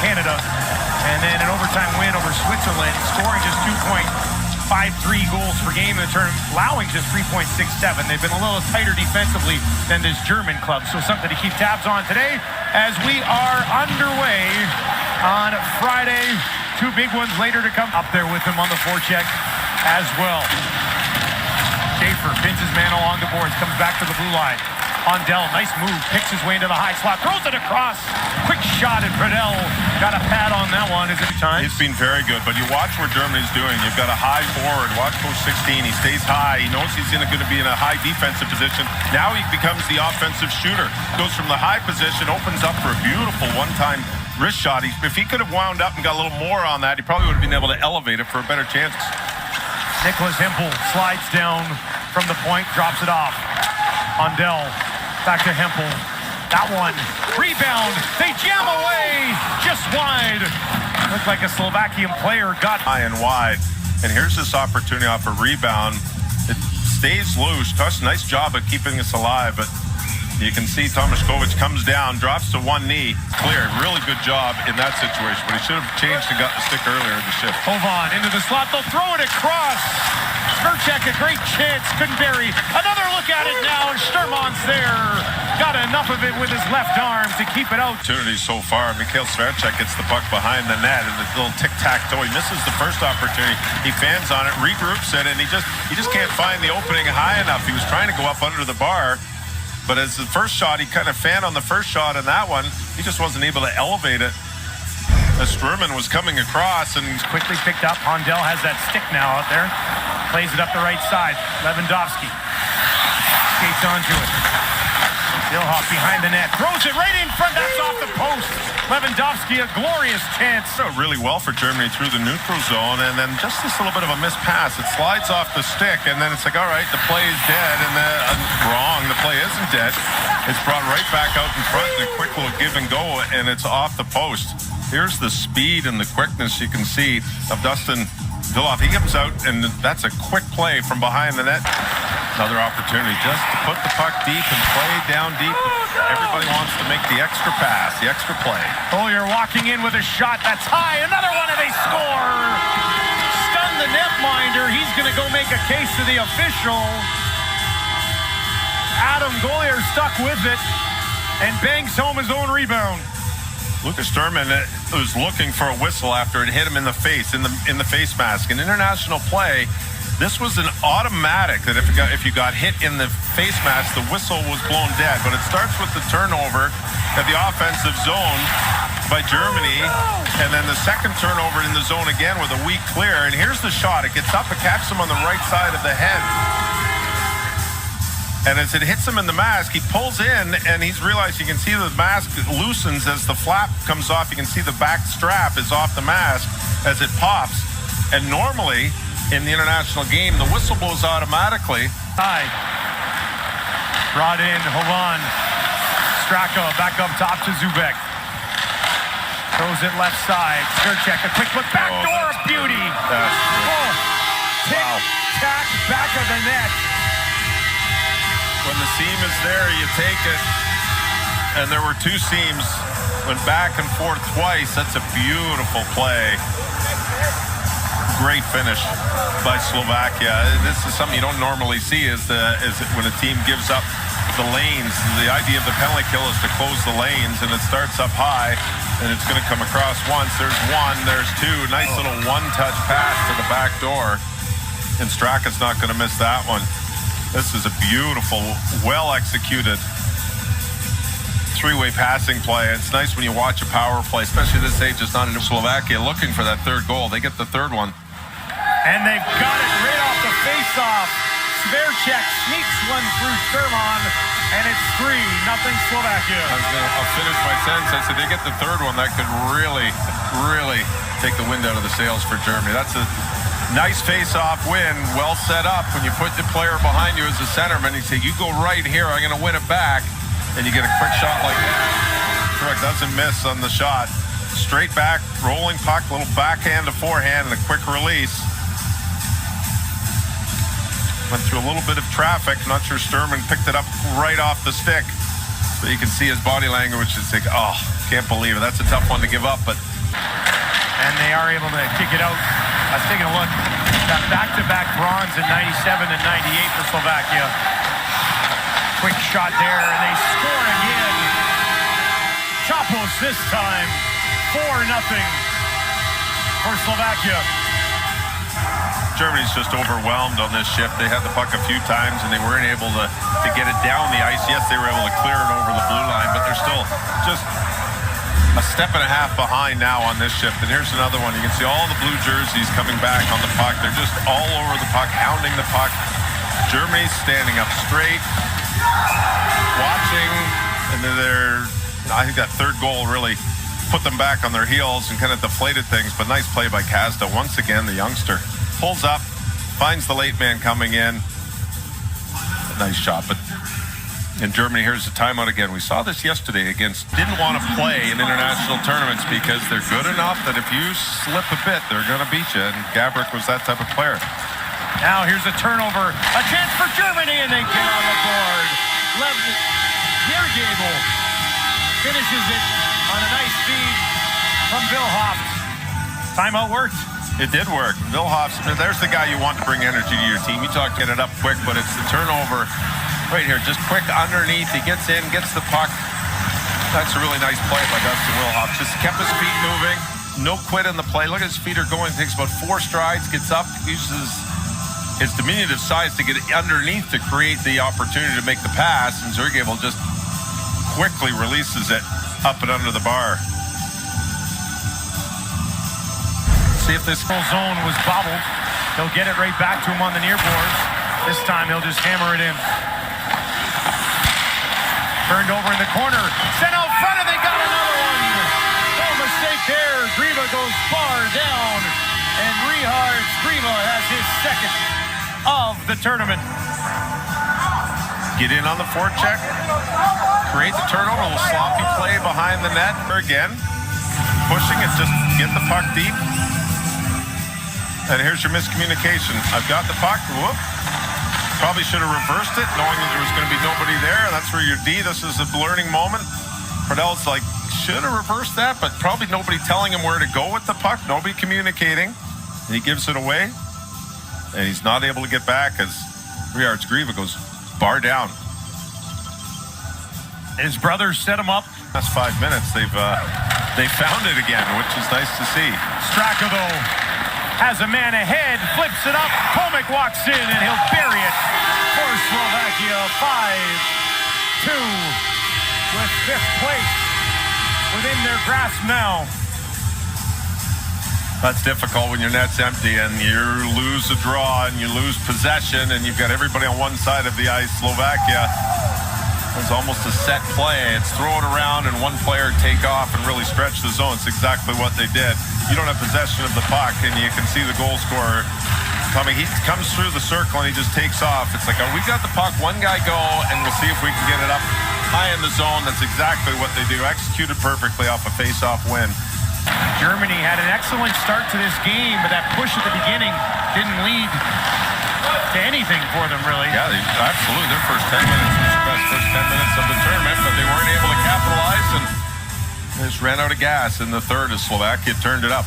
Canada. And then an overtime win over Switzerland, scoring just 2.53 goals per game in the tournament, allowing just 3.67. They've been a little tighter defensively than this German club, so something to keep tabs on today as we are underway on Friday. Two big ones later to come. Up there with him on the forecheck as well. Schaefer pins his man along the boards, comes back to the blue line. Ondell, nice move, picks his way into the high slot, throws it across. Quick shot, and Bredell got a pad on that one. Is it time? He's been very good, but you watch what Germany's doing. You've got a high forward. Watch Coach 16. He stays high. He knows he's going to be in a high defensive position. Now he becomes the offensive shooter. Goes from the high position, opens up for a beautiful one-time wrist shot. If he could have wound up and got a little more on that, he probably would have been able to elevate it for a better chance. Nicholas Hempel slides down from the point, drops it off. Ondell. Back to Hempel. That one. Rebound. They jam away. Just wide. Looked like a Slovakian player got high and wide. And here's this opportunity off a rebound. It stays loose. Tush, nice job of keeping us alive, but you can see Tomašković comes down, drops to one knee. Clear. Really good job in that situation, but he should have changed and got the stick earlier in the shift. Hovan into the slot. They'll throw it across. Svrček, a great chance. Couldn't bury. Another look at it now, and Sturman's there. Got enough of it with his left arm to keep it out. Opportunity so far. Mikhail Svrček gets the puck behind the net, and the little tic-tac-toe. He misses the first opportunity. He fans on it, regroups it, and he just can't find the opening high enough. He was trying to go up under the bar, but as the first shot, he kind of fanned on the first shot, and that one, he just wasn't able to elevate it. As Sturman was coming across, and he's quickly picked up. Ondell has that stick now out there. Plays it up the right side. Lewandowski skates onto it. Dilhoff behind the net. Throws it right in front. That's off the post. Lewandowski, a glorious chance. Really well for Germany through the neutral zone, and then just this little bit of a missed pass. It slides off the stick, and then it's like, all right, the play is dead, and wrong. The play isn't dead. It's brought right back out in front, and a quick little give and go, and it's off the post. Here's the speed and the quickness you can see of Dustin Dilhoff. He comes out, and that's a quick play from behind the net. Another opportunity just to put the puck deep and play down deep. Everybody wants to make the extra pass, the extra play. Goljer walking in with a shot that's high. Another one, and they score. Stun the netminder. He's going to go make a case to the official. Adam Goljer stuck with it and bangs home his own rebound. Lucas Sturman was looking for a whistle after it hit him in the face, in the face mask. In international play, this was an automatic that if you got hit in the face mask, the whistle was blown dead. But it starts with the turnover at the offensive zone by Germany, and then the second turnover in the zone again with a weak clear. And here's the shot. It gets up, it catches him on the right side of the head. And as it hits him in the mask, he pulls in, and he's realized you can see the mask loosens as the flap comes off. You can see the back strap is off the mask as it pops. And normally, in the international game, the whistle blows automatically. High. Brought in, Hovan. Straka back up top to Zubek. Throws it left side. Svrček, a quick look, backdoor, a beauty. Tick-tack, back of the net. When the seam is there, you take it. And there were two seams. Went back and forth twice. That's a beautiful play. Great finish by Slovakia. This is something you don't normally see is when a team gives up the lanes. The idea of the penalty kill is to close the lanes, and it starts up high, and it's going to come across once. There's one, there's two. Nice little one-touch pass to the back door. And Straka's not going to miss that one. This is a beautiful, well-executed three-way passing play. It's nice when you watch a power play, especially this age. It's not in Slovakia looking for that third goal. They get the third one. And they've got it right off the face-off. Svrček sneaks one through Sturman, and it's 3-0 Slovakia. I'll finish my sentence. I said they get the third one. That could really, really take the wind out of the sails for Germany. That's a nice face-off win, well set up. When you put the player behind you as a centerman, you say, you go right here, I'm going to win it back. And you get a quick shot like that. Correct, doesn't miss on the shot. Straight back, rolling puck, little backhand to forehand, and a quick release. Went through a little bit of traffic. Not sure Sturman picked it up right off the stick. But you can see his body language. It's like, oh, can't believe it. That's a tough one to give up, but And they are able to kick it out. Let's take a look. Got back-to-back bronze in 97 and 98 for Slovakia. Quick shot there, and they score again. Chapos this time, 4-0 for Slovakia. Germany's just overwhelmed on this shift. They had the puck a few times and they weren't able to get it down the ice. Yes, they were able to clear it over the blue line, but they're still just a step and a half behind now on this shift. And here's another one. You can see all the blue jerseys coming back on the puck. They're just all over the puck, hounding the puck. Germany's standing up straight, watching, and I think that third goal really put them back on their heels and kind of deflated things, but nice play by Kazda. Once again, the youngster pulls up, finds the late man coming in. A nice shot, but in Germany, here's the timeout again. We saw this yesterday against, didn't want to play in international tournaments because they're good enough that if you slip a bit, they're going to beat you, and Gabrick was that type of player. Now here's a turnover, a chance for Germany, and they get on the board. Gable finishes it on a nice feed from Wilhoft. Timeout worked. It did work. Wilhoft, there's the guy you want to bring energy to your team. You talk get it up quick, but it's the turnover right here. Just quick underneath. He gets in, gets the puck. That's a really nice play by Dustin Wilhoft. Just kept his feet moving. No quit in the play. Look at his feet are going. Takes about 4 strides. Gets up. Uses his diminutive size to get underneath to create the opportunity to make the pass. And Gable just quickly releases it up and under the bar. See if this full zone was bobbled. He'll get it right back to him on the near boards. This time he'll just hammer it in. Turned over in the corner. Sent out front, and they got another one. No mistake there. Griva goes far down. And Richard Griva has his second of the tournament. Get in on the forecheck. Create the turnover. A little sloppy play behind the net. Again, pushing it, just get the puck deep. And here's your miscommunication. I've got the puck. Whoop. Probably should have reversed it, knowing that there was going to be nobody there. That's where your D. This is a learning moment. Cordell's like, should have reversed that, but probably nobody telling him where to go with the puck. Nobody communicating. And he gives it away. And he's not able to get back as Richard Griva goes bar down. His brothers set him up. That's 5 minutes. They found it again, which is nice to see. Straka, though, has a man ahead, flips it up. Tomek walks in, and he'll bury it for Slovakia. 5-2 with 5th place within their grasp now. That's difficult when your net's empty and you lose a draw and you lose possession and you've got everybody on one side of the ice. Slovakia, it's almost a set play. It's throw it around and one player take off and really stretch the zone. It's exactly what they did. You don't have possession of the puck and you can see the goal scorer coming. He comes through the circle and he just takes off. It's like, oh, we got the puck, one guy go, and we'll see if we can get it up high in the zone. That's exactly what they do. Executed perfectly off a face-off win. Germany had an excellent start to this game, but that push at the beginning didn't lead to anything for them, really. Yeah, absolutely. Their first 10 minutes was the best first 10 minutes of the tournament, but they weren't able to capitalize and they just ran out of gas in the third as Slovakia turned it up.